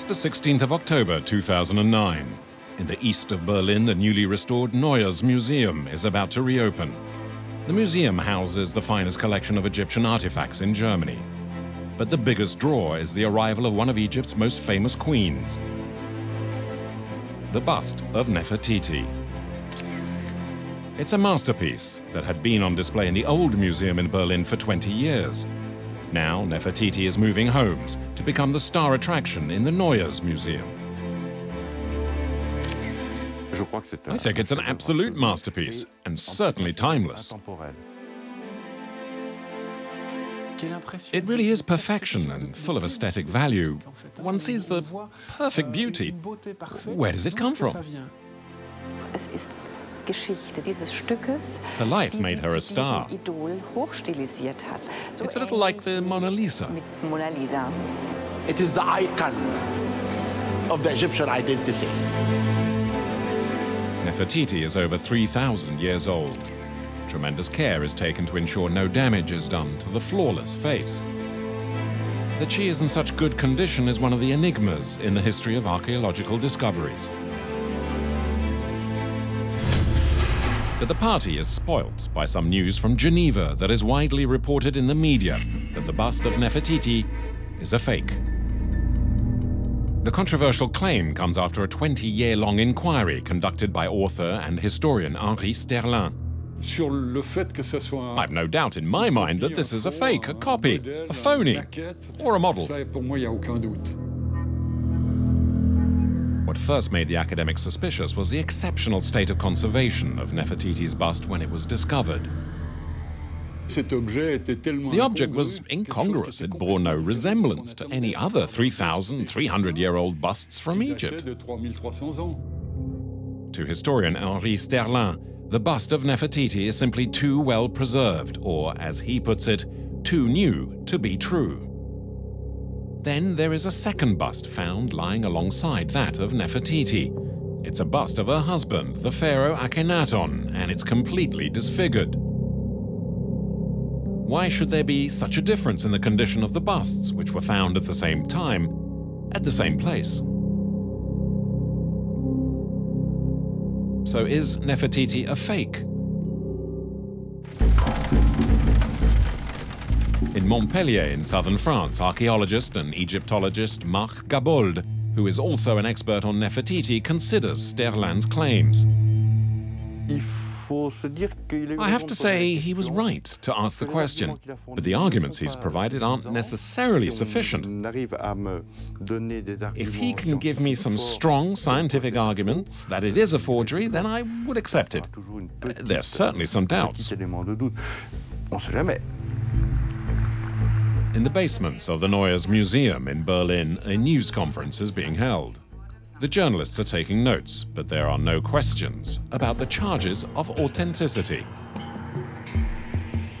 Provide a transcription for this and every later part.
It's the 16th of October 2009. In the east of Berlin, the newly restored Neues Museum is about to reopen. The museum houses the finest collection of Egyptian artifacts in Germany. But the biggest draw is the arrival of one of Egypt's most famous queens, the bust of Nefertiti. It's a masterpiece that had been on display in the old museum in Berlin for 20 years. Now, Nefertiti is moving homes to become the star attraction in the Neues Museum. I think it's an absolute masterpiece, and certainly timeless. It really is perfection and full of aesthetic value. One sees the perfect beauty. Where does it come from? Her life made her a star. It's a little like the Mona Lisa. It is the icon of the Egyptian identity. Nefertiti is over 3,000 years old. Tremendous care is taken to ensure no damage is done to the flawless face. That she is in such good condition is one of the enigmas in the history of archaeological discoveries. But the party is spoilt by some news from Geneva that is widely reported in the media that the bust of Nefertiti is a fake. The controversial claim comes after a 20-year-long inquiry conducted by author and historian Henri Sterlin. I've no doubt in my mind that this is a fake, a copy, a phony, or a model. What first made the academics suspicious was the exceptional state of conservation of Nefertiti's bust when it was discovered. The object was incongruous. It bore no resemblance to any other 3,300-year-old busts from Egypt. To historian Henri Sterlin, the bust of Nefertiti is simply too well preserved, or, as he puts it, too new to be true. Then there is a second bust found lying alongside that of Nefertiti. It's a bust of her husband, the pharaoh Akhenaton, and it's completely disfigured. Why should there be such a difference in the condition of the busts, which were found at the same time, at the same place? So is Nefertiti a fake? In Montpellier, in southern France, archaeologist and Egyptologist Marc Gabold, who is also an expert on Nefertiti, considers Sterlin's claims. I have to say he was right to ask the question, but the arguments he's provided aren't necessarily sufficient. If he can give me some strong scientific arguments that it is a forgery, then I would accept it. There's certainly some doubts. In the basements of the Neues Museum in Berlin, a news conference is being held. The journalists are taking notes, but there are no questions about the charges of authenticity.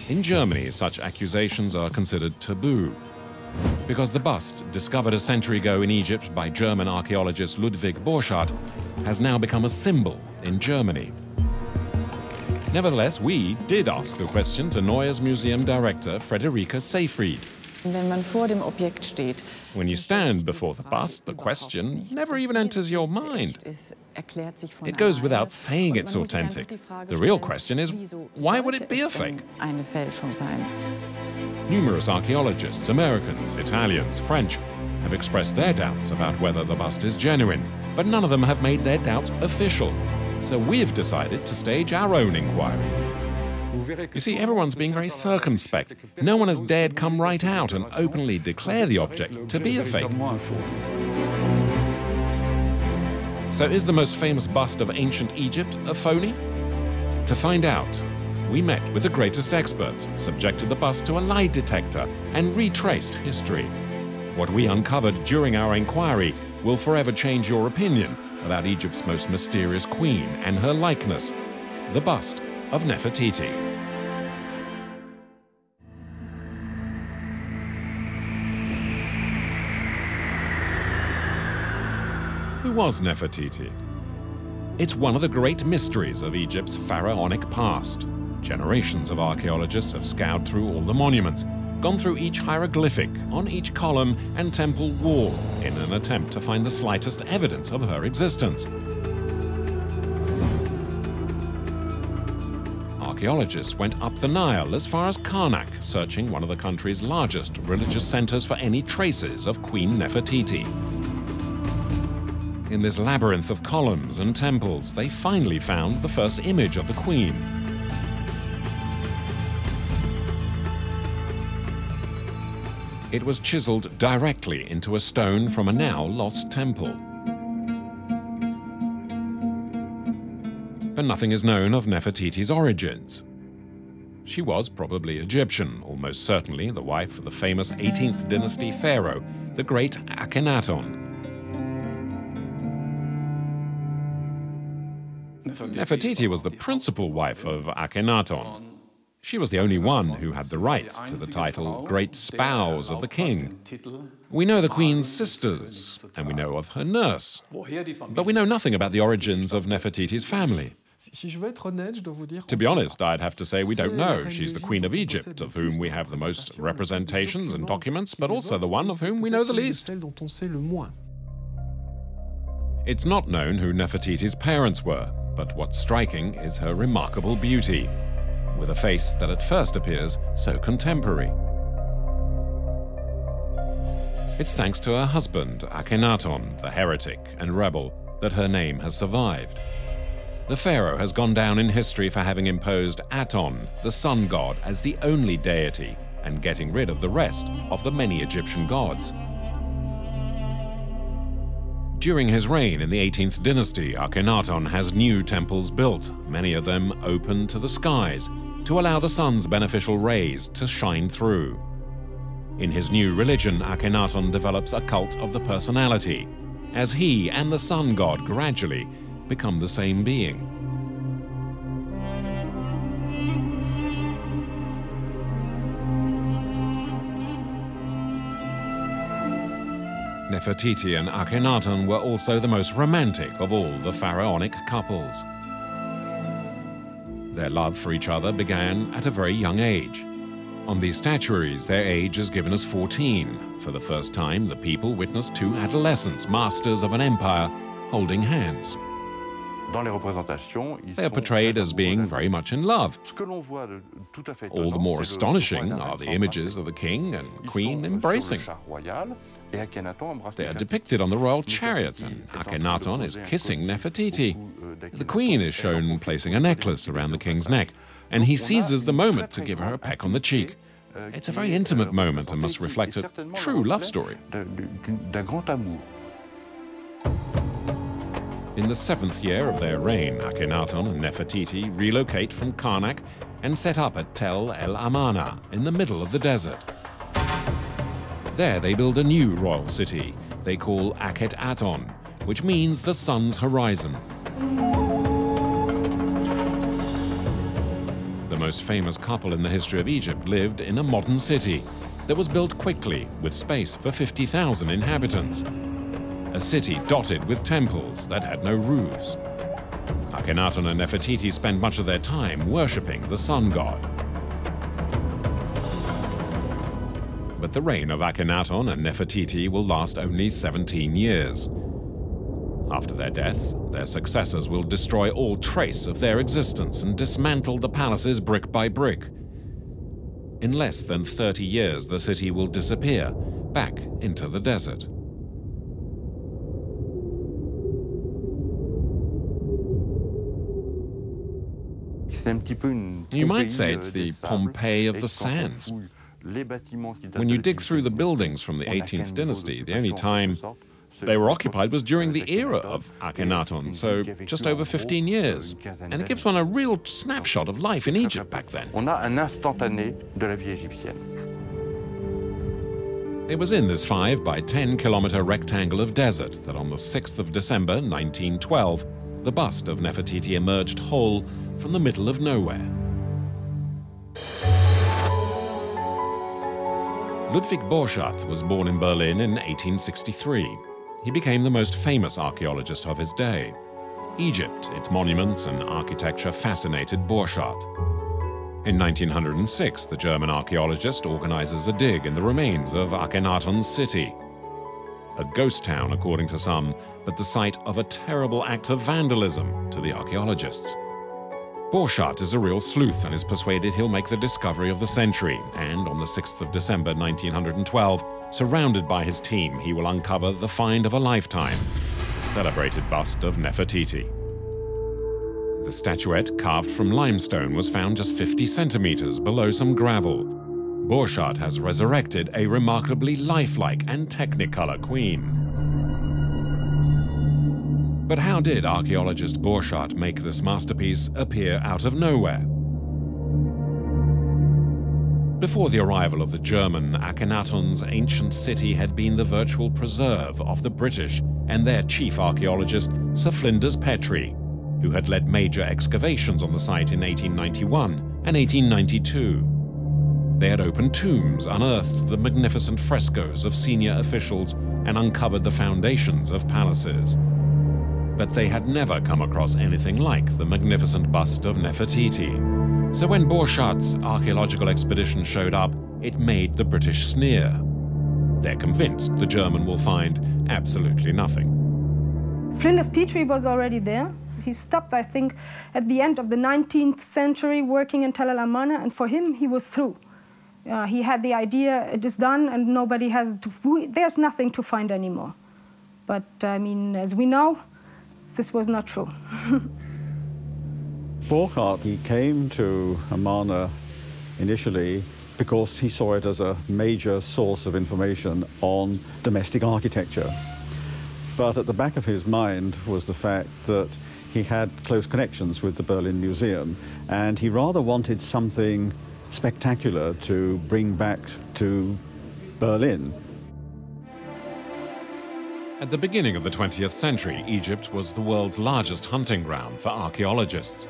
In Germany, such accusations are considered taboo, because the bust, discovered a century ago in Egypt by German archaeologist Ludwig Borchardt, has now become a symbol in Germany. Nevertheless, we did ask the question to Neues Museum director Friederike Seyfried. When you stand before the bust, the question never even enters your mind. It goes without saying it's authentic. The real question is, why would it be a fake? Numerous archaeologists, Americans, Italians, French, have expressed their doubts about whether the bust is genuine, but none of them have made their doubts official. So we've decided to stage our own inquiry. You see, everyone's being very circumspect. No one has dared come right out and openly declare the object to be a fake. So is the most famous bust of ancient Egypt a phony? To find out, we met with the greatest experts, subjected the bust to a lie detector, and retraced history. What we uncovered during our inquiry will forever change your opinion about Egypt's most mysterious queen and her likeness, the bust of Nefertiti. Who was Nefertiti? It's one of the great mysteries of Egypt's pharaonic past. Generations of archaeologists have scoured through all the monuments, gone through each hieroglyphic on each column and temple wall in an attempt to find the slightest evidence of her existence. Archaeologists went up the Nile as far as Karnak, searching one of the country's largest religious centers for any traces of Queen Nefertiti. In this labyrinth of columns and temples, they finally found the first image of the queen. It was chiseled directly into a stone from a now lost temple. But nothing is known of Nefertiti's origins. She was probably Egyptian, almost certainly the wife of the famous 18th dynasty pharaoh, the great Akhenaton. Nefertiti was the principal wife of Akhenaton. She was the only one who had the right to the title Great Spouse of the King. We know the queen's sisters, and we know of her nurse, but we know nothing about the origins of Nefertiti's family. To be honest, I'd have to say we don't know. She's the Queen of Egypt, of whom we have the most representations and documents, but also the one of whom we know the least. It's not known who Nefertiti's parents were, but what's striking is her remarkable beauty, with a face that at first appears so contemporary. It's thanks to her husband, Akhenaton, the heretic and rebel, that her name has survived. The pharaoh has gone down in history for having imposed Aton, the sun god, as the only deity, and getting rid of the rest of the many Egyptian gods. During his reign in the 18th dynasty, Akhenaton has new temples built, many of them open to the skies, to allow the sun's beneficial rays to shine through. In his new religion, Akhenaton develops a cult of the personality, as he and the sun god gradually become the same being. Nefertiti and Akhenaton were also the most romantic of all the pharaonic couples. Their love for each other began at a very young age. On these statuaries, their age is given as 14. For the first time, the people witness two adolescents, masters of an empire, holding hands. They are portrayed as being very much in love. All the more astonishing are the images of the king and queen embracing. They are depicted on the royal chariot, and Akhenaton is kissing Nefertiti. The queen is shown placing a necklace around the king's neck, and he seizes the moment to give her a peck on the cheek. It's a very intimate moment and must reflect a true love story. In the 7th year of their reign, Akhenaton and Nefertiti relocate from Karnak and set up at Tel El Amarna in the middle of the desert. There they build a new royal city they call Akhet Aton, which means the sun's horizon. The most famous couple in the history of Egypt lived in a modern city that was built quickly with space for 50,000 inhabitants. A city dotted with temples that had no roofs. Akhenaton and Nefertiti spend much of their time worshipping the sun god. But the reign of Akhenaton and Nefertiti will last only 17 years. After their deaths, their successors will destroy all trace of their existence and dismantle the palaces brick by brick. In less than 30 years, the city will disappear back into the desert. You might say it's the Pompeii of the sands. When you dig through the buildings from the 18th dynasty, the only time they were occupied was during the era of Akhenaton, so just over 15 years. And it gives one a real snapshot of life in Egypt back then. It was in this 5 by 10 kilometer rectangle of desert that on the 6th of December 1912, the bust of Nefertiti emerged whole from the middle of nowhere. Ludwig Borchardt was born in Berlin in 1863. He became the most famous archaeologist of his day. Egypt, its monuments and architecture fascinated Borchardt. In 1906, the German archaeologist organizes a dig in the remains of Akhenaton's city. A ghost town, according to some, but the site of a terrible act of vandalism to the archaeologists. Borchardt is a real sleuth and is persuaded he'll make the discovery of the century, and on the 6th of December 1912, surrounded by his team, he will uncover the find of a lifetime, the celebrated bust of Nefertiti. The statuette, carved from limestone, was found just 50 centimeters below some gravel. Borchardt has resurrected a remarkably lifelike and technicolor queen. But how did archaeologist Borchardt make this masterpiece appear out of nowhere? Before the arrival of the German, Akhenaton's ancient city had been the virtual preserve of the British and their chief archaeologist, Sir Flinders Petrie, who had led major excavations on the site in 1891 and 1892. They had opened tombs, unearthed the magnificent frescoes of senior officials, and uncovered the foundations of palaces. But they had never come across anything like the magnificent bust of Nefertiti. So when Borchardt's archaeological expedition showed up, it made the British sneer. They're convinced the German will find absolutely nothing. Flinders Petrie was already there. He stopped, I think, at the end of the 19th century working in Tell el-Amarna, and for him, he was through. He had the idea, it is done, and nobody has to, there's nothing to find anymore. But, I mean, as we know, this was not true. Borchardt, he came to Amarna initially because he saw it as a major source of information on domestic architecture. But at the back of his mind was the fact that he had close connections with the Berlin Museum, and he rather wanted something spectacular to bring back to Berlin. At the beginning of the 20th century, Egypt was the world's largest hunting ground for archaeologists.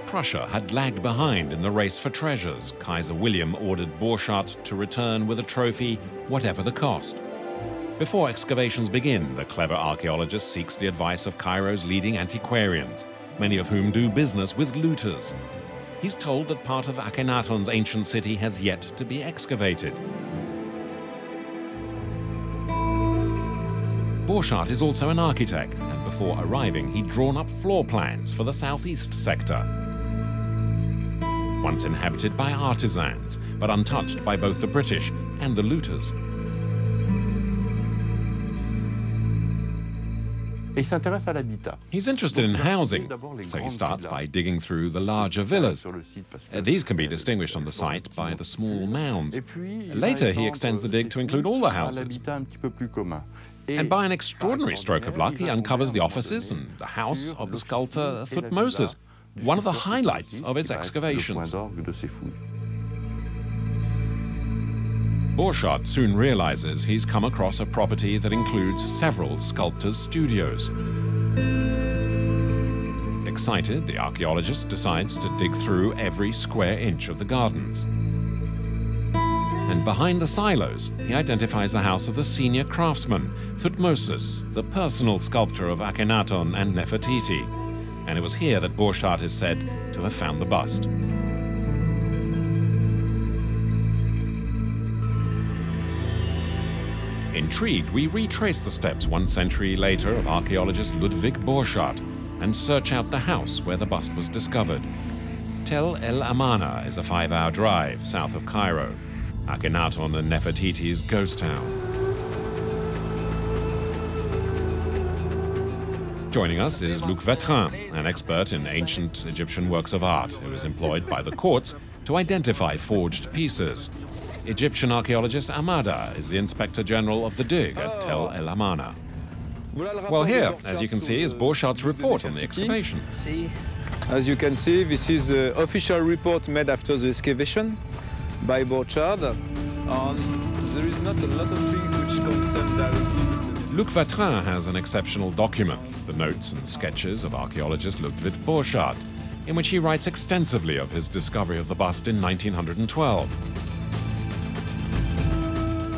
Prussia had lagged behind in the race for treasures. Kaiser William ordered Borchardt to return with a trophy, whatever the cost. Before excavations begin, the clever archaeologist seeks the advice of Cairo's leading antiquarians, many of whom do business with looters. He's told that part of Akhenaton's ancient city has yet to be excavated. Borchardt is also an architect, and before arriving, he'd drawn up floor plans for the southeast sector. Once inhabited by artisans, but untouched by both the British and the looters. He's interested in housing, so he starts by digging through the larger villas. These can be distinguished on the site by the small mounds. Later, he extends the dig to include all the houses. And by an extraordinary stroke of luck, he uncovers the offices and the house of the sculptor Thutmose, one of the highlights of its excavations. Borchardt soon realizes he's come across a property that includes several sculptors' studios. Excited, the archaeologist decides to dig through every square inch of the gardens. And behind the silos, he identifies the house of the senior craftsman, Thutmose, the personal sculptor of Akhenaton and Nefertiti. And it was here that Borchardt is said to have found the bust. Intrigued, we retrace the steps 1 century later of archaeologist Ludwig Borchardt and search out the house where the bust was discovered. Tell el-Amarna is a 5-hour drive south of Cairo, Akhenaton and Nefertiti's ghost town. Joining us is Luc Vetrin, an expert in ancient Egyptian works of art, who is employed by the courts to identify forged pieces. Egyptian archaeologist Amada is the Inspector General of the dig at Tell el-Amarna. Well, here, as you can see, is Borchardt's report on the excavation. As you can see, this is the official report made after the excavation by Borchardt. There is not a lot of things which concern directly. Luc Vetrin has an exceptional document, the notes and sketches of archaeologist Ludwig Borchardt, in which he writes extensively of his discovery of the bust in 1912.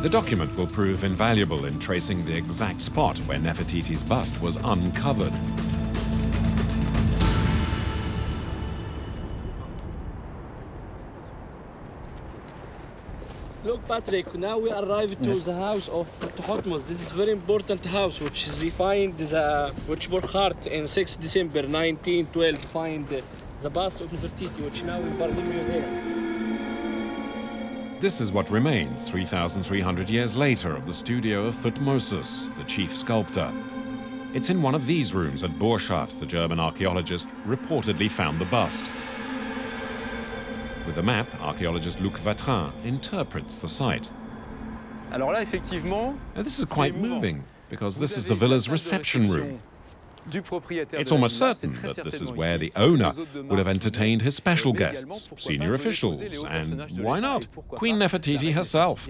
The document will prove invaluable in tracing the exact spot where Nefertiti's bust was uncovered. Look, Patrick, now we arrived to the house of Thutmose. This is a very important house, which is defined which Burckhardt in 6 December 1912 find the bust of Nefertiti, which now in Berlin Museum. This is what remains 3,300 years later of the studio of Thutmosis, the chief sculptor. It's in one of these rooms at Borchardt the German archaeologist reportedly found the bust. With a map, archaeologist Luc Vatrin interprets the site. Alors là, effectivement, Now, this is quite moving, because this is the villa's reception room. It's almost certain that this is where the owner would have entertained his special guests, senior officials, and why not, Queen Nefertiti herself.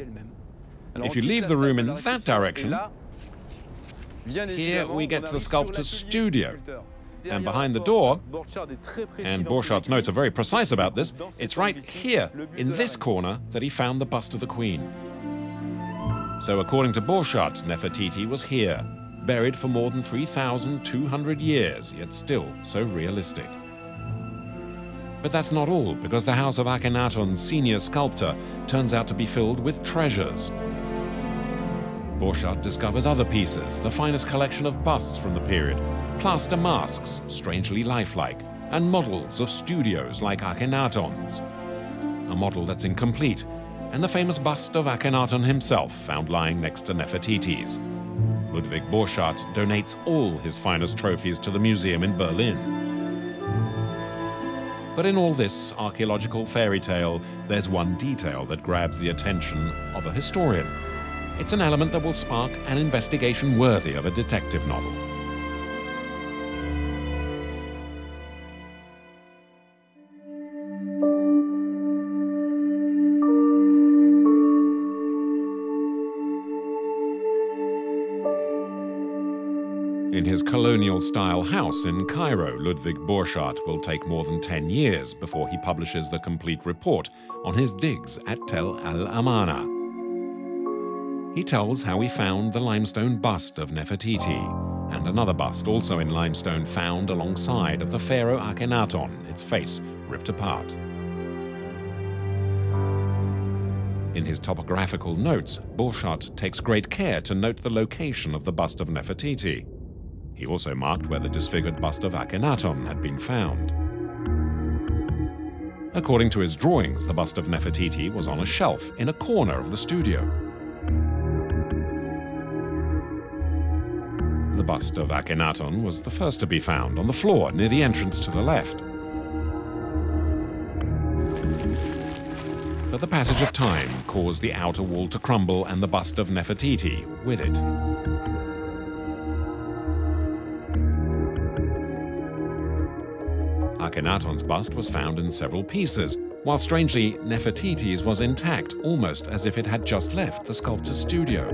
If you leave the room in that direction, here we get to the sculptor's studio. And behind the door, and Borchardt's notes are very precise about this, it's right here, in this corner, that he found the bust of the Queen. So according to Borchardt, Nefertiti was here, buried for more than 3,200 years, yet still so realistic. But that's not all, because the house of Akhenaton's senior sculptor turns out to be filled with treasures. Borchardt discovers other pieces, the finest collection of busts from the period, plaster masks, strangely lifelike, and models of studios like Akhenaton's. A model that's incomplete, and the famous bust of Akhenaton himself found lying next to Nefertiti's. Ludwig Borchardt donates all his finest trophies to the museum in Berlin. But in all this archaeological fairy tale, there's one detail that grabs the attention of a historian. It's an element that will spark an investigation worthy of a detective novel. In his colonial-style house in Cairo, Ludwig Borchardt will take more than 10 years before he publishes the complete report on his digs at Tel al-Amarna. He tells how he found the limestone bust of Nefertiti, and another bust also in limestone found alongside of the pharaoh Akhenaton, its face ripped apart. In his topographical notes, Borchardt takes great care to note the location of the bust of Nefertiti. He also marked where the disfigured bust of Akhenaton had been found. According to his drawings, the bust of Nefertiti was on a shelf in a corner of the studio. The bust of Akhenaton was the first to be found on the floor near the entrance to the left. But the passage of time caused the outer wall to crumble and the bust of Nefertiti with it. Akhenaton's bust was found in several pieces, while strangely Nefertiti's was intact, almost as if it had just left the sculptor's studio.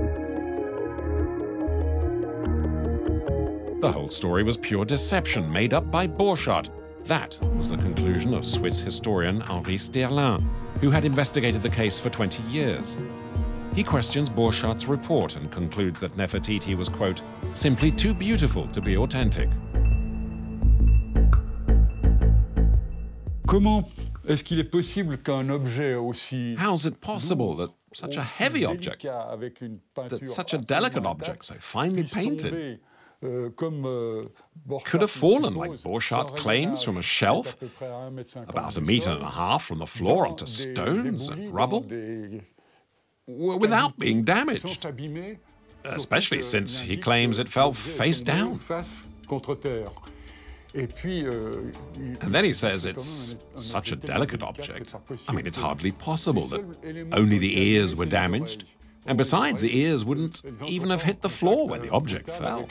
The whole story was pure deception made up by Borchardt. That was the conclusion of Swiss historian Henri Sterlin, who had investigated the case for 20 years. He questions Borchardt's report and concludes that Nefertiti was, quote, simply too beautiful to be authentic. Comment est-ce qu'il est possible qu'un objet aussi How's it possible that such a heavy object, that such a delicate object, so finely painted, could have fallen, like Borchardt claims, from a shelf, about 1.5 meters from the floor onto stones and rubble, without being damaged, especially since he claims it fell face down. And then he says it's such a delicate object. I mean, it's hardly possible that only the ears were damaged. And besides, the ears wouldn't even have hit the floor when the object fell.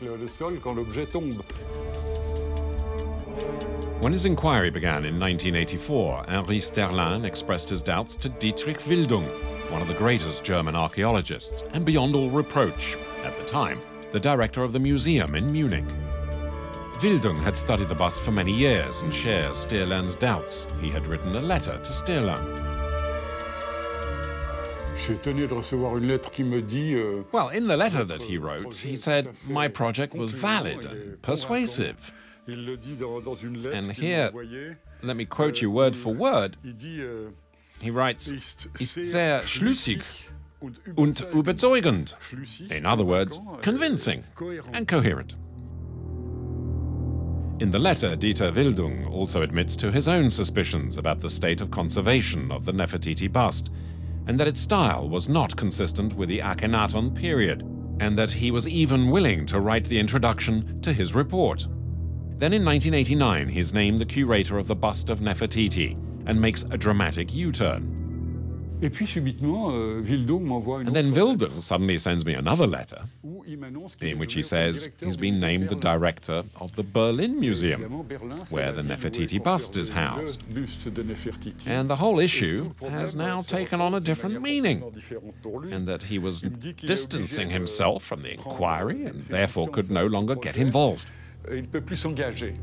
When his inquiry began in 1984, Henri Sterlin expressed his doubts to Dietrich Wildung, one of the greatest German archaeologists, and beyond all reproach, at the time, the director of the museum in Munich. Wildung had studied the bust for many years and shares Sterlin's doubts. He had written a letter to Sterlin. Well, in the letter that he wrote, he said, my project was valid and persuasive. And here, let me quote you word for word. He writes, ist sehr schlüssig und überzeugend. In other words, convincing and coherent. In the letter, Dieter Wildung also admits to his own suspicions about the state of conservation of the Nefertiti bust, and that its style was not consistent with the Akhenaton period, and that he was even willing to write the introduction to his report. Then in 1989, he's named the curator of the bust of Nefertiti and makes a dramatic U-turn. Et puis subitement, Wildung m'envoie une And then autre Wildung suddenly sends me another letter où il m'annonce qu'il est in which he nommé says directeur he's du been musée named the Berlin. director of the Berlin Museum, Évidemment, Berlin, c'est where la the ville où est Nefertiti conservé bust is le housed. buste de Nefertiti. And the whole Et issue tout le problème has now se taken on a retrouve different de manière meaning, complètement différente pour lui. and that he was Il me dit qu'il est distancing obligé de himself from the prendre inquiry and ses therefore distances could no avec le longer get projet. involved. Il ne peut plus s'engager.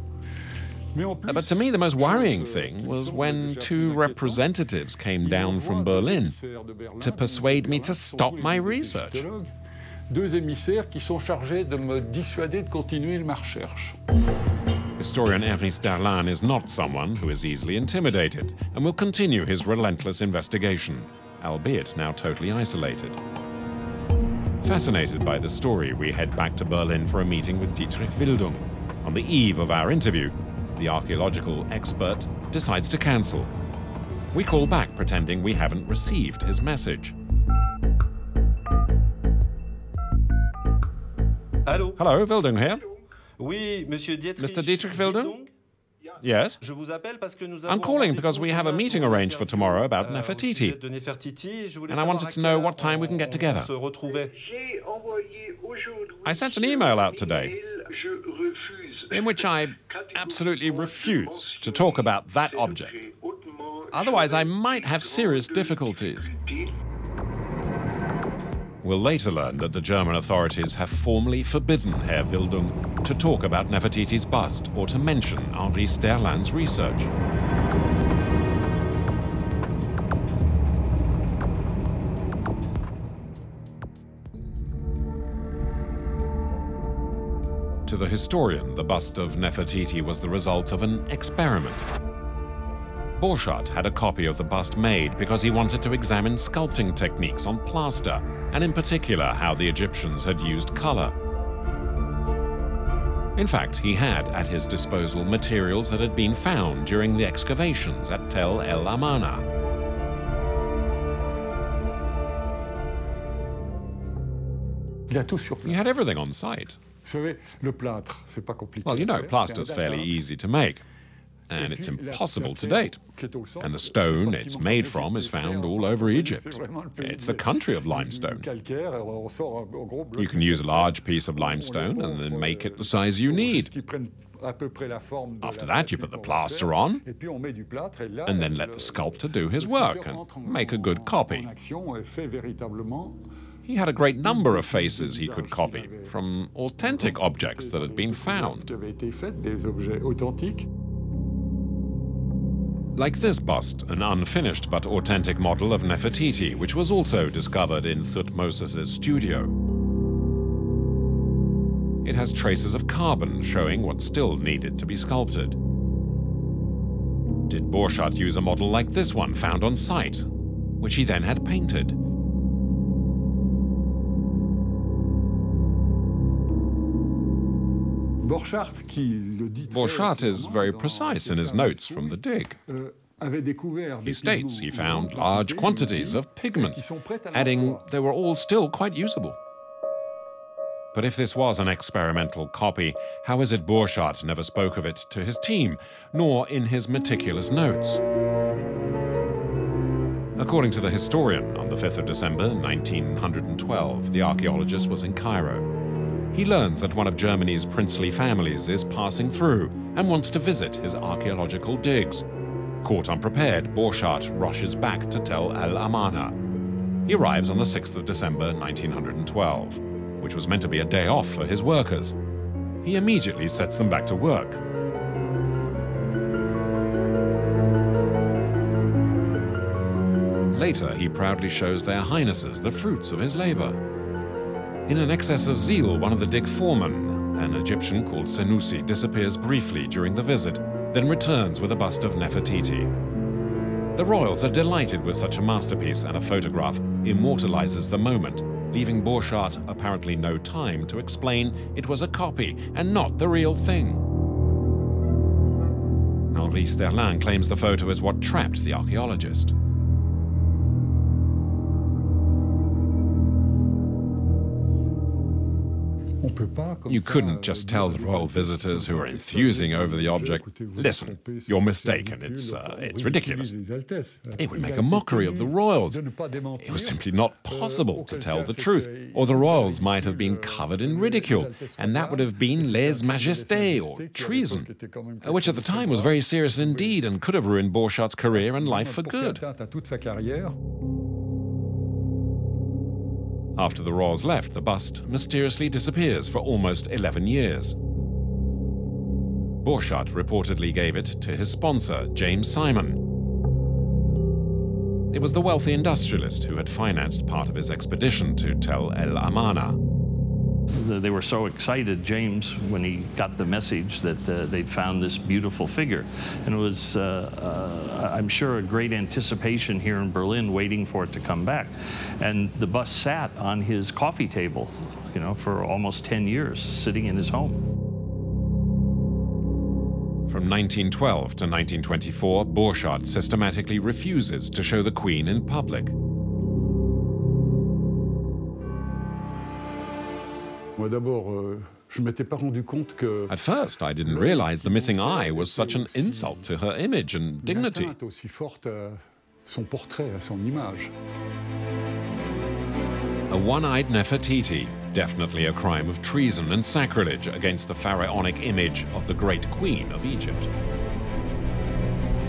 Mais en plus, But to me, the most worrying chose, thing qui me was semble when déjà two plus inquiétant, representatives came il down envoie from deux Berlin émissaires de Berlin, to du persuade musée me de to Berlin, stop sont my des research. égyptologues. Deux émissaires qui sont chargés de me dissuader de continuer ma recherche. Historian Henri Sterlin is not someone who is easily intimidated and will continue his relentless investigation, albeit now totally isolated. Fascinated by the story, we head back to Berlin for a meeting with Dietrich Wildung. On the eve of our interview, the archaeological expert decides to cancel. We call back pretending we haven't received his message. Allô? Hello, Wildung here. Oui, Monsieur Dietrich. Mr. Dietrich Wildung? Yes? Je vous appelle parce que nous avons I'm calling because rendez-vous we have a demain meeting pour arranged for l'interview, tomorrow about au Nefertiti. sujet de Nefertiti. Je voulais And I savoir wanted à to know quelle what heure time we can get together. on se retrouvait. I sent an email out today in which I absolutely refuse to talk about that object. Otherwise, I might have serious difficulties. We'll later learn that the German authorities have formally forbidden Herr Wildung to talk about Nefertiti's bust or to mention Henri Sterlin's research. To the historian, the bust of Nefertiti was the result of an experiment. Borchardt had a copy of the bust made because he wanted to examine sculpting techniques on plaster, and in particular how the Egyptians had used color. In fact, he had at his disposal materials that had been found during the excavations at Tel El Amarna. Il a tout sur He place. had everything on site. Vous savez, le plâtre, c'est pas compliqué. Well, you à know, faire, plaster's c'est un fairly datar. easy to make, and Et it's puis, la impossible to pierre date. qui est au centre, And the c'est stone parce it's qu'il made manque from un is petit peu found de all terre. over C'est Egypt. vraiment le pays It's the du- country of du limestone. calcaire, alors on sort un gros bloc You can de use a calcaire. large piece of limestone and then make it the size you need. Qui prennent à peu près la forme de After la that, you statue put the qu'on va plaster faire. on, Et puis on met du plâtre, et là, and then let le- the sculptor do his le work sculpteur and entre make a good copy. en action et fait véritablement He had a great number of faces he could copy from authentic objects that had been qui found. avaient été faites, des objets authentiques. Like this bust, an unfinished but authentic model of Nefertiti, which was also discovered in Thutmoses' studio. It has traces of carbon showing what still needed to be sculpted. Did Borchardt use a model like this one found on site, which he then had painted? Borchardt, qui le dit très Borchardt is clairement very dans precise in ses his carnets notes de from the fouilles, dig. avait découvert He des states he pigments found en large quantité, quantities of qui pigment, sont prêts à adding l'emploi. they were all still quite usable. But if this was an experimental copy, how is it Borchardt never spoke of it to his team, nor in his meticulous notes? According to the historian, on the 5th of December 1912, the archaeologist was in Cairo. He learns that one of Germany's princely families is passing through and wants to visit his archaeological digs. Caught unprepared, Borchardt rushes back to Tel El Amarna. He arrives on the 6th of December 1912, which was meant to be a day off for his workers. He immediately sets them back to work. Later, he proudly shows their highnesses the fruits of his labor. In an excess of zeal, one of the dig foremen, an Egyptian called Senussi, disappears briefly during the visit, then returns with a bust of Nefertiti. The royals are delighted with such a masterpiece, and a photograph immortalizes the moment, leaving Borchardt apparently no time to explain it was a copy and not the real thing. Henri Sterlin claims the photo is what trapped the archaeologist. You couldn't just tell the royal visitors who are enthusing over the object, listen, you're mistaken, it's ridiculous. It would make a mockery of the royals. It was simply not possible to tell the truth, or the royals might have been covered in ridicule, and that would have been lèse-majesté, or treason, which at the time was very serious indeed and could have ruined Borchardt's career and life for good. After the royals left, the bust mysteriously disappears for almost 11 years. Borchardt reportedly gave it to his sponsor, James Simon. It was the wealthy industrialist who had financed part of his expedition to Tell El Amarna. They were so excited, James, when he got the message that they'd found this beautiful figure. And it was, I'm sure, a great anticipation here in Berlin waiting for it to come back. And the bust sat on his coffee table, you know, for almost 10 years, sitting in his home. From 1912 to 1924, Borchardt systematically refuses to show the Queen in public. At first, I didn't realize the missing eye was such an insult to her image and dignity. A one-eyed Nefertiti, definitely a crime of treason and sacrilege against the pharaonic image of the great Queen of Egypt.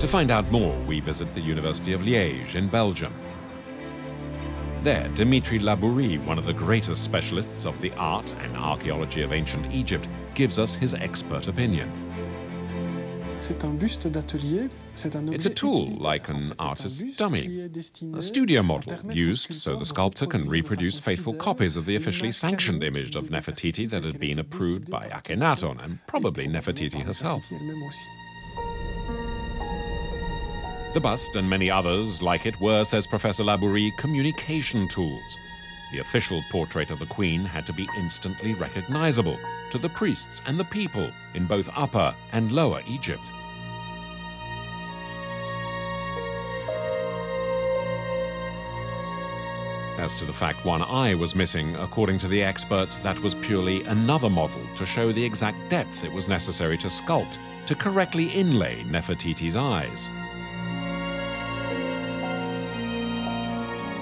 To find out more, we visit the University of Liège in Belgium. There, Dimitri Labourie, one of the greatest specialists of the art and archaeology of ancient Egypt, gives us his expert opinion. It's a tool like an artist's dummy, a studio model used so the sculptor can reproduce faithful copies of the officially sanctioned image of Nefertiti that had been approved by Akhenaton and probably Nefertiti herself. The bust and many others like it were, says Professor Labourie, communication tools. The official portrait of the Queen had to be instantly recognizable to the priests and the people in both Upper and Lower Egypt. As to the fact one eye was missing, according to the experts, that was purely another model to show the exact depth it was necessary to sculpt to correctly inlay Nefertiti's eyes.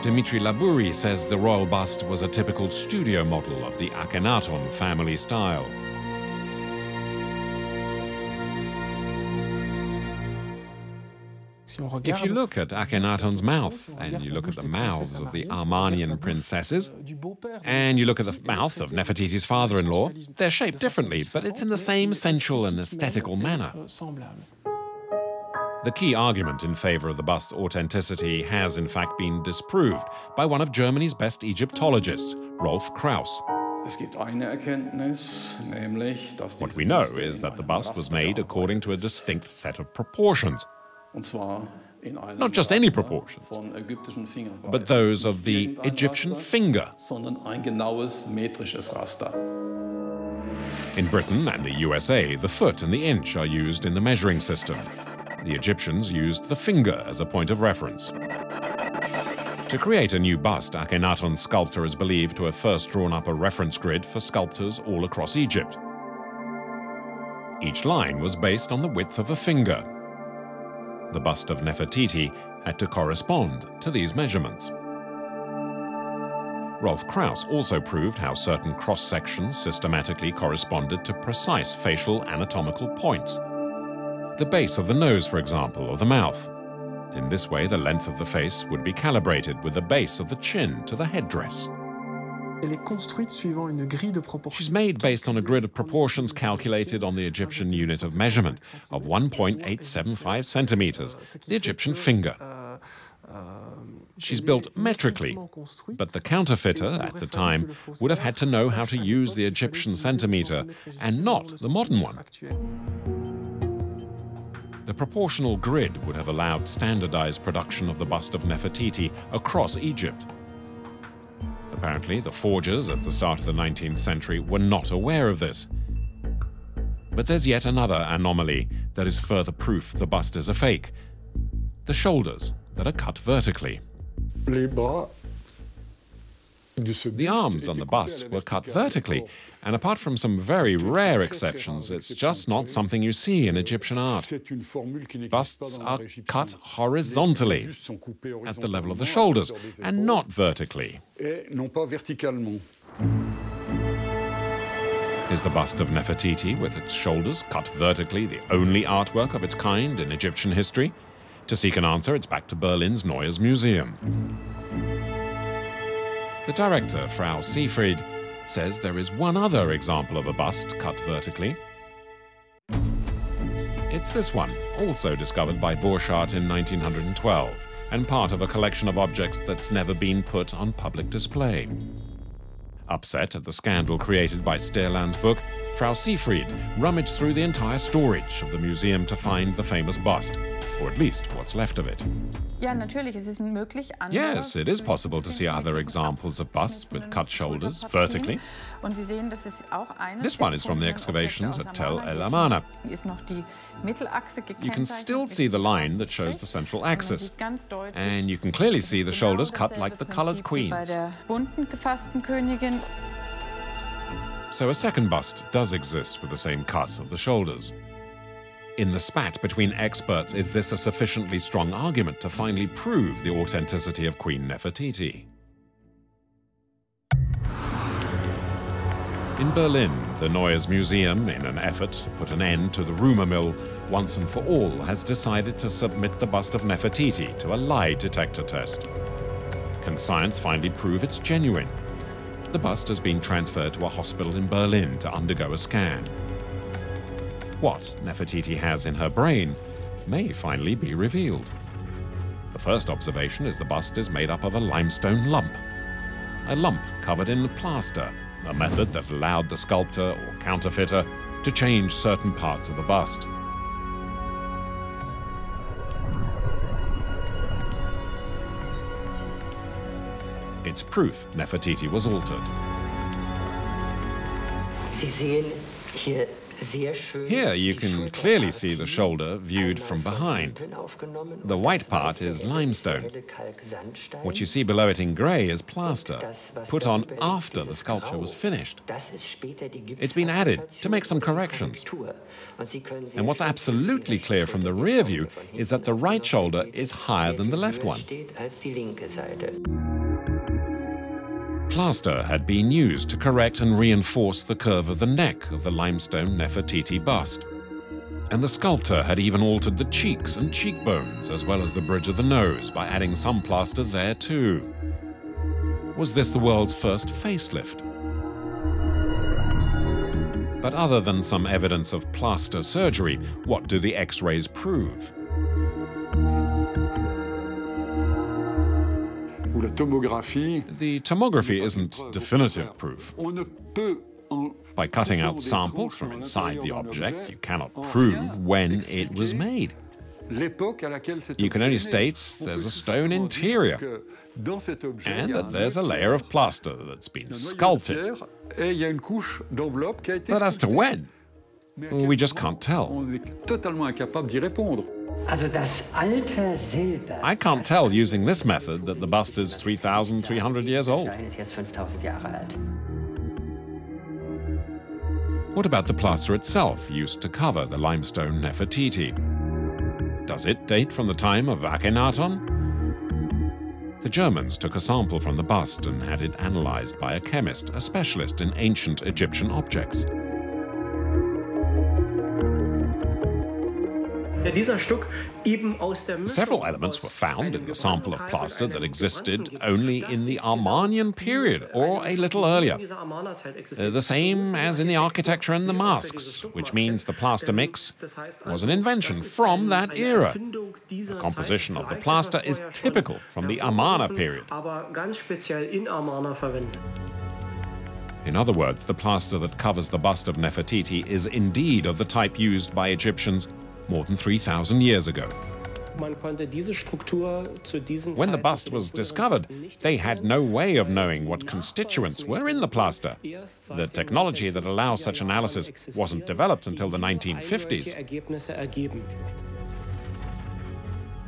Dimitri Labourie says the royal bust was a typical studio model of the Akhenaton family style. If you look at Akhenaton's mouth, and you look at the mouths of the Armenian princesses, and you look at the mouth of Nefertiti's father-in-law, they're shaped differently, but it's in the same sensual and aesthetical manner. The key argument in favor of the bust's authenticity has, in fact, been disproved by one of Germany's best Egyptologists, Rolf Krauss. What we know is that the bust was made according to a distinct set of proportions. Not just any proportions, but those of the Egyptian finger. In Britain and the USA, the foot and the inch are used in the measuring system. The Egyptians used the finger as a point of reference. To create a new bust, Akhenaton's sculptor is believed to have first drawn up a reference grid for sculptors all across Egypt. Each line was based on the width of a finger. The bust of Nefertiti had to correspond to these measurements. Rolf Krauss also proved how certain cross-sections systematically corresponded to precise facial anatomical points. The base of the nose, for example, or the mouth. In this way, the length of the face would be calibrated with the base of the chin to the headdress. She's made based on a grid of proportions calculated on the Egyptian unit of measurement of 1.875 centimeters, the Egyptian finger. She's built metrically, but the counterfeiter at the time would have had to know how to use the Egyptian centimeter and not the modern one. The proportional grid would have allowed standardized production of the bust of Nefertiti across Egypt. Apparently, the forgers at the start of the 19th century were not aware of this. But there's yet another anomaly that is further proof the bust is a fake. The shoulders that are cut vertically. The arms on the bust were cut vertically, and apart from some very rare exceptions, it's just not something you see in Egyptian art. Busts are cut horizontally, at the level of the shoulders, and not vertically. Is the bust of Nefertiti, with its shoulders cut vertically, the only artwork of its kind in Egyptian history? To seek an answer, it's back to Berlin's Neues Museum. The director, Frau Seefried, says there is one other example of a bust cut vertically. It's this one, also discovered by Borchardt in 1912, and part of a collection of objects that's never been put on public display. Upset at the scandal created by Sterland's book, Frau Seefried rummaged through the entire storage of the museum to find the famous bust, or at least what's left of it. Yes, it is possible to see other examples of busts with cut shoulders vertically. This one is from the excavations at Tell El Amarna. You can still see the line that shows the central axis, and you can clearly see the shoulders cut like the colored queens. So a second bust does exist with the same cut of the shoulders. In the spat between experts, is this a sufficiently strong argument to finally prove the authenticity of Queen Nefertiti? In Berlin, the Neues Museum, in an effort to put an end to the rumor mill, once and for all has decided to submit the bust of Nefertiti to a lie detector test. Can science finally prove it's genuine? The bust has been transferred to a hospital in Berlin to undergo a scan. What Nefertiti has in her brain may finally be revealed. The first observation is the bust is made up of a limestone lump. A lump covered in plaster, a method that allowed the sculptor or counterfeiter to change certain parts of the bust. It's proof Nefertiti was altered. Here you can clearly see the shoulder viewed from behind. The white part is limestone. What you see below it in grey is plaster, put on after the sculpture was finished. It's been added to make some corrections. And what's absolutely clear from the rear view is that the right shoulder is higher than the left one. Plaster had been used to correct and reinforce the curve of the neck of the limestone Nefertiti bust. And the sculptor had even altered the cheeks and cheekbones as well as the bridge of the nose by adding some plaster there too. Was this the world's first facelift? But other than some evidence of plaster surgery, what do the X-rays prove? The tomography isn't definitive proof. By cutting out samples from inside the object, you cannot prove when it was made. You can only state there's a stone interior and that there's a layer of plaster that's been sculpted. But as to when, we just can't tell. I can't tell using this method that the bust is 3,300 years old. What about the plaster itself used to cover the limestone Nefertiti? Does it date from the time of Akhenaton? The Germans took a sample from the bust and had it analyzed by a chemist, a specialist in ancient Egyptian objects. Several elements were found in the sample of plaster that existed only in the Amarnian period, or a little earlier. The same as in the architecture and the masks, which means the plaster mix was an invention from that era. The composition of the plaster is typical from the Amarna period. In other words, the plaster that covers the bust of Nefertiti is indeed of the type used by Egyptians more than 3,000 years ago. Man konnte diese Struktur zu diesem When the Zeitpunkt bust in den was früheren discovered, Zeiten nicht they had no way of knowing what erkennen. constituents were in the plaster. The technology that allows such analysis wasn't developed until the 1950s. Ergebnisse ergeben.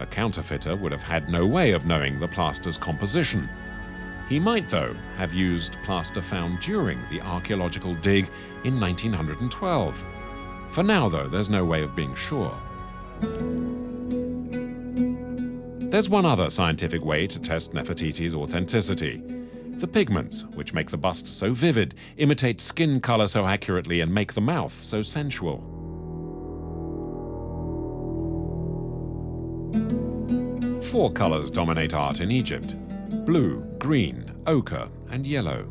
A counterfeiter would have had no way of knowing the plaster's composition. He might, though, have used plaster found during the archaeological dig in 1912. For now, though, there's no way of being sure. There's one other scientific way to test Nefertiti's authenticity. The pigments, which make the bust so vivid, imitate skin color so accurately, and make the mouth so sensual. Four colors dominate art in Egypt: blue, green, ochre, and yellow.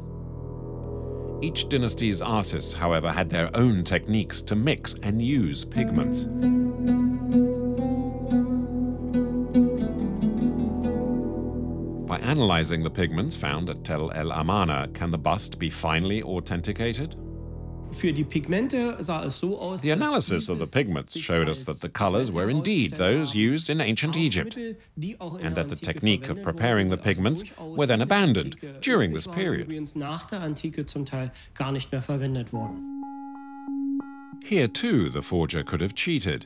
Each dynasty's artists, however, had their own techniques to mix and use pigments. By analyzing the pigments found at Tel El Amarna, can the bust be finally authenticated? Für die Pigmente sah es so aus, The analysis of the pigments showed us that the colors were indeed those used in ancient Egypt, and that the technique of preparing the pigments were then abandoned during this period. nach der Antike zum Teil gar nicht mehr verwendet wurden. Here too the forger could have cheated,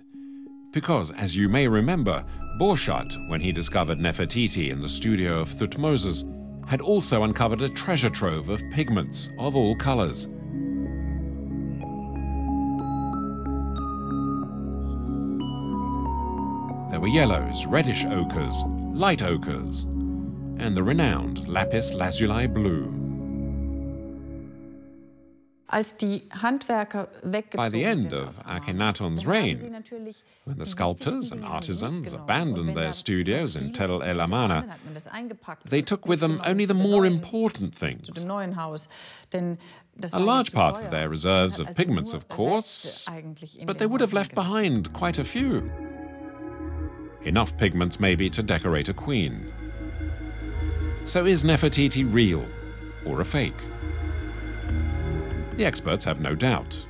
because, as you may remember, Borchardt, when he discovered Nefertiti in the studio of Thutmoses, had also uncovered a treasure trove of pigments of all colors. There were yellows, reddish ochres, light ochres, and the renowned lapis lazuli blue. Als die Handwerker weggezogen By the end sind of aus Amarna, Akhenaton's dann haben reign, sie natürlich when the die sculptors wichtigsten and Dinge artisans mitgenommen. abandoned Und wenn their da studios in viele Tel El Dinge Amarna, waren, hat man das eingepackt they und took with them mitgenommen only the zu more neuen- important things. zu dem neuen Haus. Denn das A war large zu part teuer. of their Man reserves hat of also pigments, nur of course, Reste eigentlich in but den they would have Häusern left gelassen. behind quite a few. Enough pigments maybe to decorate a queen. So is Nefertiti real or a fake? The experts have no doubt.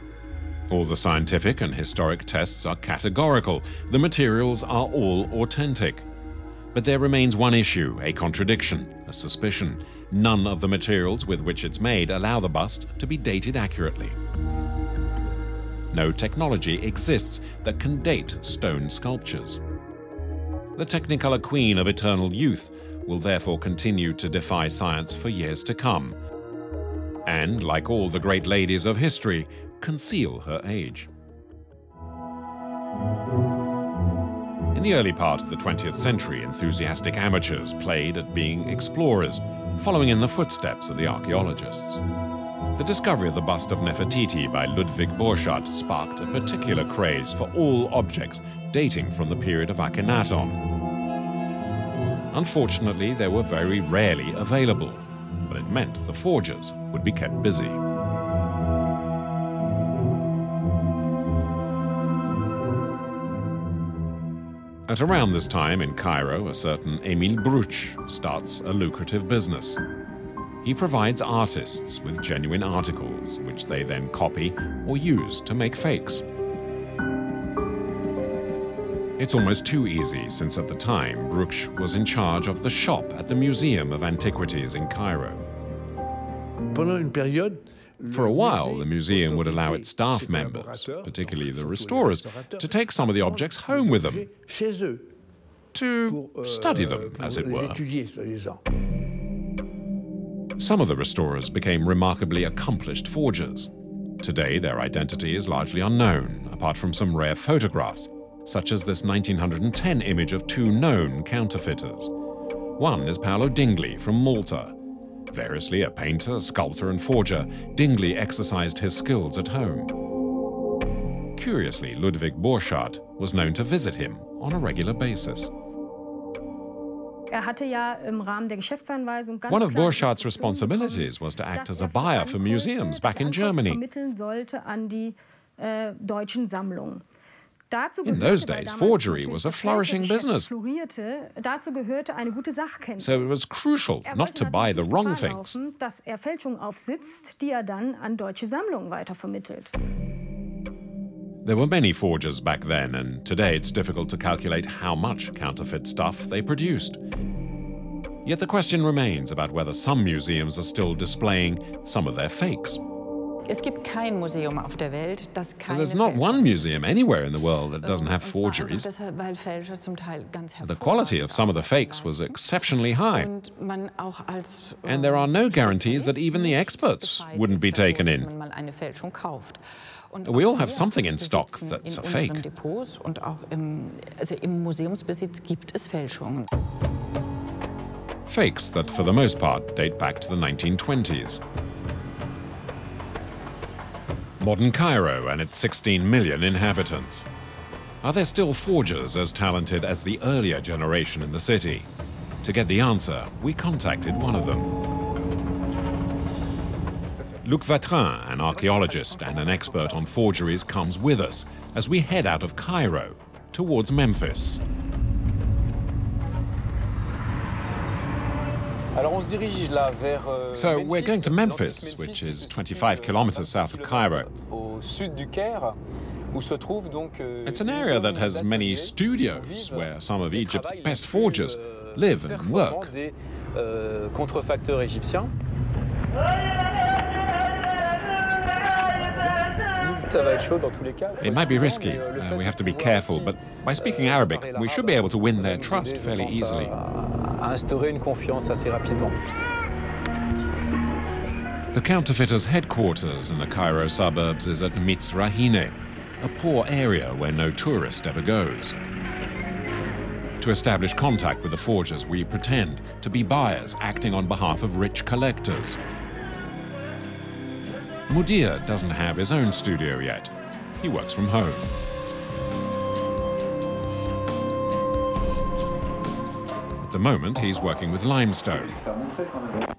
All the scientific and historic tests are categorical. The materials are all authentic. But there remains one issue, a contradiction, a suspicion. None of the materials with which it's made allow the bust to be dated accurately. No technology exists that can date stone sculptures. The Technicolor Queen of Eternal Youth will therefore continue to defy science for years to come, and, like all the great ladies of history, conceal her age. In the early part of the 20th century, enthusiastic amateurs played at being explorers, following in the footsteps of the archaeologists. The discovery of the bust of Nefertiti by Ludwig Borchardt sparked a particular craze for all objects dating from the period of Akhenaton. Unfortunately, they were very rarely available, but it meant the forgers would be kept busy. At around this time in Cairo, a certain Emil Bruch starts a lucrative business. He provides artists with genuine articles, which they then copy or use to make fakes. It's almost too easy, since at the time Bruch was in charge of the shop at the Museum of Antiquities in Cairo. For a while, the museum would allow its staff members, particularly the restorers, to take some of the objects home with them, to study them, as it were. Some of the restorers became remarkably accomplished forgers. Today, their identity is largely unknown, apart from some rare photographs, such as this 1910 image of two known counterfeiters. One is Paolo Dingley from Malta. Variously a painter, sculptor, and forger, Dingley exercised his skills at home. Curiously, Ludwig Borchardt was known to visit him on a regular basis. One of Borchardt's responsibilities was to act as a buyer for museums back in Germany. In those days, forgery was a flourishing business, so it was crucial not to buy the wrong things. There were many forgers back then, and today it's difficult to calculate how much counterfeit stuff they produced. Yet the question remains about whether some museums are still displaying some of their fakes. There's not one museum anywhere in the world that doesn't have forgeries. The quality of some of the fakes was exceptionally high, and there are no guarantees that even the experts wouldn't be taken in. We all have something in stock that's a fake. Fakes that, for the most part, date back to the 1920s. Modern Cairo and its 16 million inhabitants. Are there still forgers as talented as the earlier generation in the city? To get the answer, we contacted one of them. Luc Vatrin, an archaeologist and an expert on forgeries, comes with us as we head out of Cairo towards Memphis. So we're going to Memphis, which is 25 kilometers south of Cairo. It's an area that has many studios where some of Egypt's best forgers live and work. It might be risky, we have to be careful, but by speaking Arabic, we should be able to win their trust fairly easily. The counterfeiters' headquarters in the Cairo suburbs is at Mitrahine, a poor area where no tourist ever goes. To establish contact with the forgers, we pretend to be buyers acting on behalf of rich collectors. Mudir doesn't have his own studio yet. He works from home. At the moment, he's working with limestone.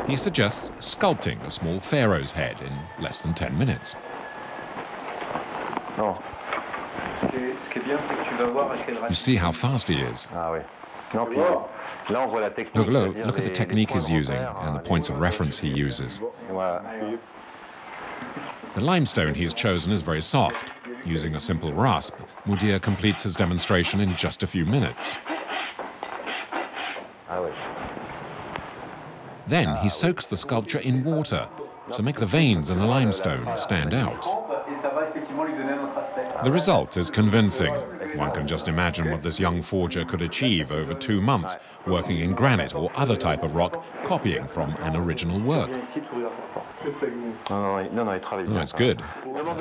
He suggests sculpting a small pharaoh's head in less than 10 minutes. You see how fast he is. Look at the technique he's using and the points of reference he uses. The limestone he's chosen is very soft. Using a simple rasp, Mudir completes his demonstration in just a few minutes. Then he soaks the sculpture in water to make the veins in the limestone stand out. The result is convincing. One can just imagine what this young forger could achieve over 2 months, working in granite or other type of rock, copying from an original work. Oh, it's good.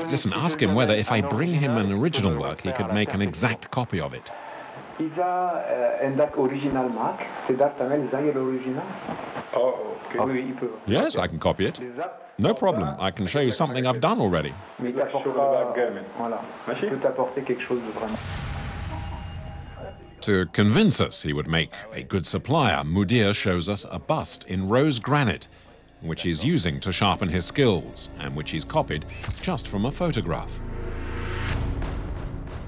Listen, ask him whether if I bring him an original work, he could make an exact copy of it. Yes, I can copy it. No problem. I can show you something I've done already. To convince us he would make a good supplier, Mudir shows us a bust in rose granite, which he's using to sharpen his skills, and which he's copied just from a photograph.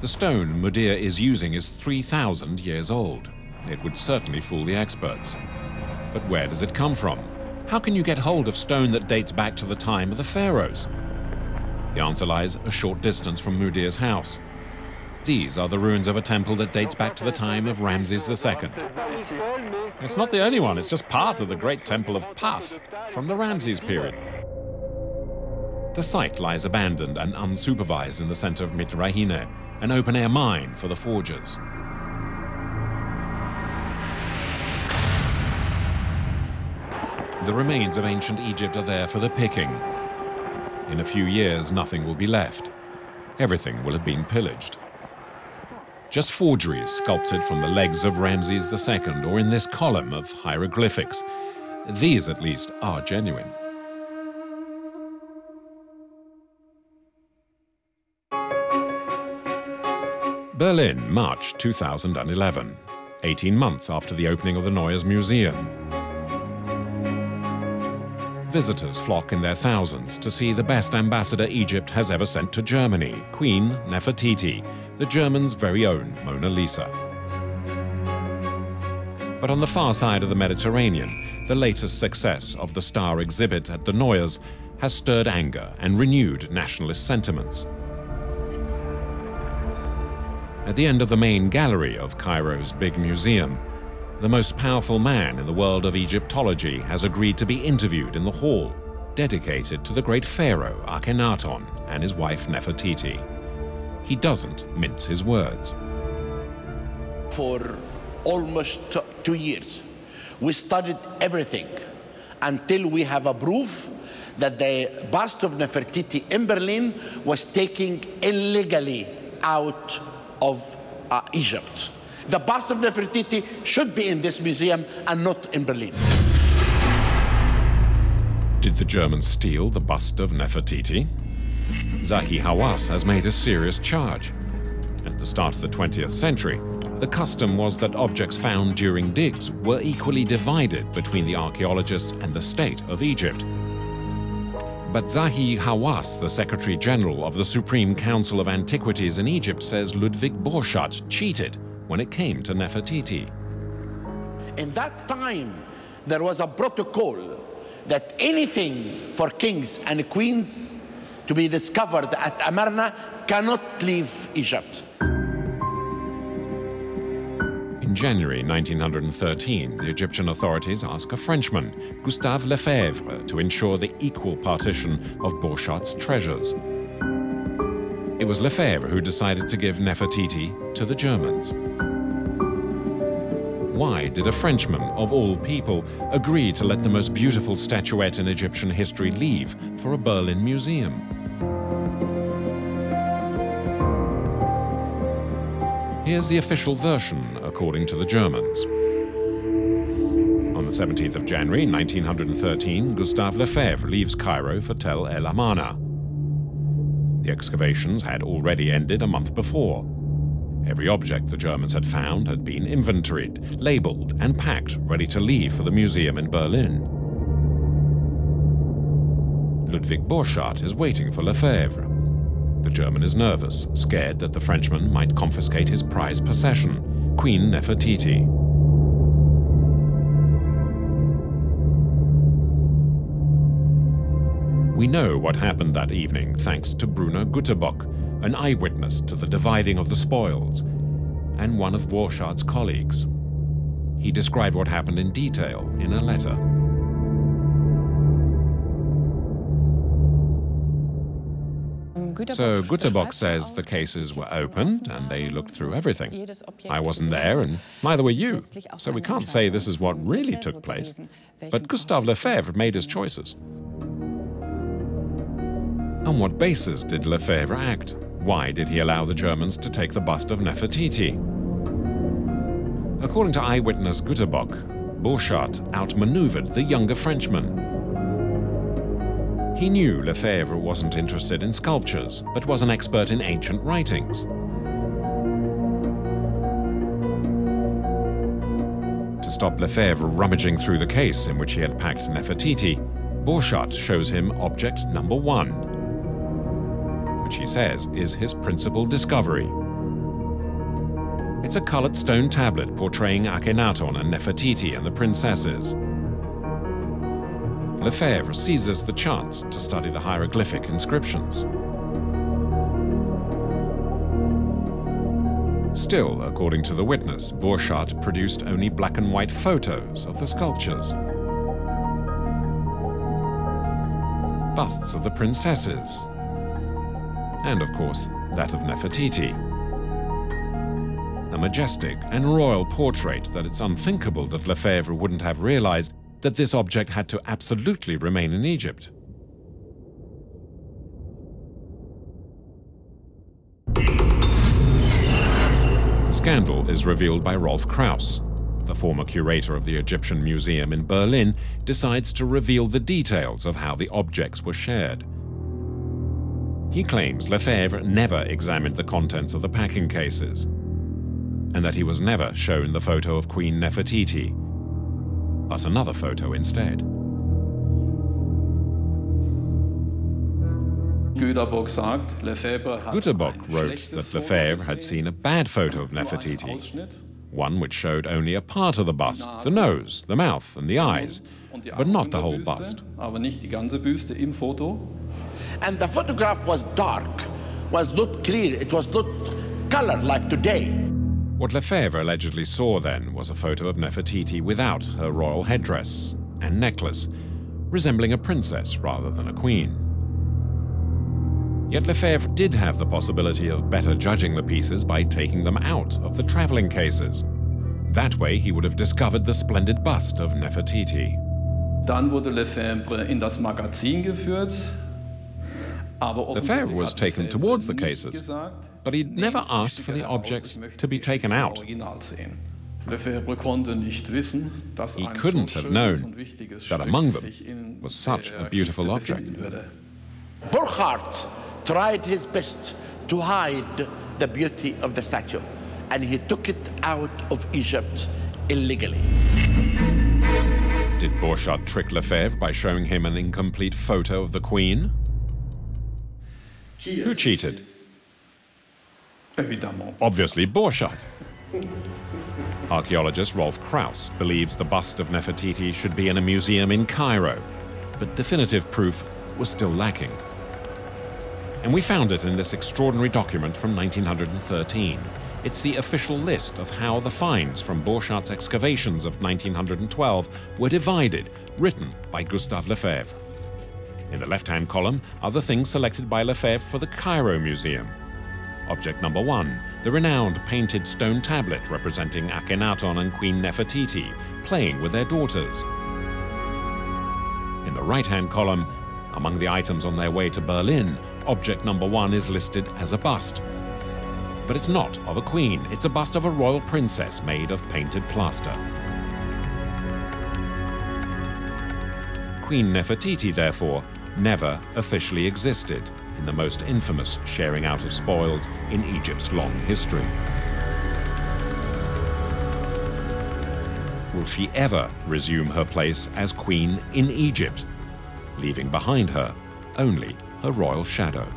The stone Mudir is using is 3,000 years old. It would certainly fool the experts. But where does it come from? How can you get hold of stone that dates back to the time of the pharaohs? The answer lies a short distance from Mudir's house. These are the ruins of a temple that dates back to the time of Ramses II. It's not the only one, it's just part of the great temple of Path from the Ramses period. The site lies abandoned and unsupervised in the center of Mitrahine, an open-air mine for the forgers. The remains of ancient Egypt are there for the picking. In a few years, nothing will be left. Everything will have been pillaged. Just forgeries sculpted from the legs of Ramses II or in this column of hieroglyphics. These, at least, are genuine. Berlin, March 2011, 18 months after the opening of the Neues Museum. Visitors flock in their thousands to see the best ambassador Egypt has ever sent to Germany, Queen Nefertiti, the Germans' very own Mona Lisa. But on the far side of the Mediterranean, the latest success of the star exhibit at the Neues has stirred anger and renewed nationalist sentiments. At the end of the main gallery of Cairo's big museum, the most powerful man in the world of Egyptology has agreed to be interviewed in the hall dedicated to the great pharaoh Akhenaton and his wife Nefertiti. He doesn't mince his words. For almost 2 years, we studied everything until we have a proof that the bust of Nefertiti in Berlin was taken illegally out of Egypt. The bust of Nefertiti should be in this museum and not in Berlin. Did the Germans steal the bust of Nefertiti? Zahi Hawass has made a serious charge. At the start of the 20th century, the custom was that objects found during digs were equally divided between the archaeologists and the state of Egypt. But Zahi Hawass, the Secretary General of the Supreme Council of Antiquities in Egypt, says Ludwig Borchardt cheated when it came to Nefertiti. In that time, there was a protocol that anything for kings and queens to be discovered at Amarna cannot leave Egypt. In January 1913, the Egyptian authorities ask a Frenchman, Gustave Lefebvre, to ensure the equal partition of Borchardt's treasures. It was Lefebvre who decided to give Nefertiti to the Germans. Why did a Frenchman, of all people, agree to let the most beautiful statuette in Egyptian history leave for a Berlin museum? Here's the official version, according to the Germans. On the 17th of January 1913, Gustave Lefebvre leaves Cairo for Tel El Amarna. The excavations had already ended a month before. Every object the Germans had found had been inventoried, labeled, and packed, ready to leave for the museum in Berlin. Ludwig Borchardt is waiting for Lefebvre. The German is nervous, scared that the Frenchman might confiscate his prized possession, Queen Nefertiti. We know what happened that evening thanks to Bruno Güterbock, an eyewitness to the dividing of the spoils, and one of Borchardt's colleagues. He described what happened in detail in a letter. So Güterbock says the cases were opened and they looked through everything. I wasn't there and neither were you, so we can't say this is what really took place. But Gustave Lefebvre made his choices. On what basis did Lefebvre act? Why did he allow the Germans to take the bust of Nefertiti? According to eyewitness Güterbock, Borchardt outmaneuvered the younger Frenchman. He knew Lefebvre wasn't interested in sculptures, but was an expert in ancient writings. To stop Lefebvre rummaging through the case in which he had packed Nefertiti, Borchardt shows him object number 1, which he says is his principal discovery. It's a colored stone tablet portraying Akhenaton and Nefertiti and the princesses. Lefebvre seizes the chance to study the hieroglyphic inscriptions. Still, according to the witness, Borchardt produced only black and white photos of the sculptures. Busts of the princesses, and of course, that of Nefertiti. A majestic and royal portrait that it's unthinkable that Lefebvre wouldn't have realized that this object had to absolutely remain in Egypt. The scandal is revealed by Rolf Krauss. The former curator of the Egyptian Museum in Berlin decides to reveal the details of how the objects were shared. He claims Lefebvre never examined the contents of the packing cases, and that he was never shown the photo of Queen Nefertiti, but another photo instead. Güterbock wrote that Lefebvre had seen a bad photo of Nefertiti, one which showed only a part of the bust, the nose, the mouth and the eyes, but not the whole bust. And the photograph was dark, was not clear, it was not color like today. What Lefebvre allegedly saw then was a photo of Nefertiti without her royal headdress and necklace, resembling a princess rather than a queen. Yet Lefebvre did have the possibility of better judging the pieces by taking them out of the traveling cases. That way he would have discovered the splendid bust of Nefertiti. Dann wurde Lefebvre in das Magazin geführt. Lefebvre was taken towards the cases, but he'd never asked for the objects to be taken out. He couldn't have known that among them was such a beautiful object. Burckhardt tried his best to hide the beauty of the statue, and he took it out of Egypt illegally. Did Borchardt trick Lefebvre by showing him an incomplete photo of the Queen? Who cheated? Obviously Borchardt. Archaeologist Rolf Krauss believes the bust of Nefertiti should be in a museum in Cairo, but definitive proof was still lacking. And we found it in this extraordinary document from 1913. It's the official list of how the finds from Borchardt's excavations of 1912 were divided, written by Gustave Lefebvre. In the left-hand column are the things selected by Lefebvre for the Cairo Museum. Object number 1, the renowned painted stone tablet representing Akhenaton and Queen Nefertiti playing with their daughters. In the right-hand column, among the items on their way to Berlin, object number 1 is listed as a bust. But it's not of a queen, it's a bust of a royal princess made of painted plaster. Queen Nefertiti, therefore, never officially existed in the most infamous sharing out of spoils in Egypt's long history. Will she ever resume her place as queen in Egypt, leaving behind her only her royal shadow?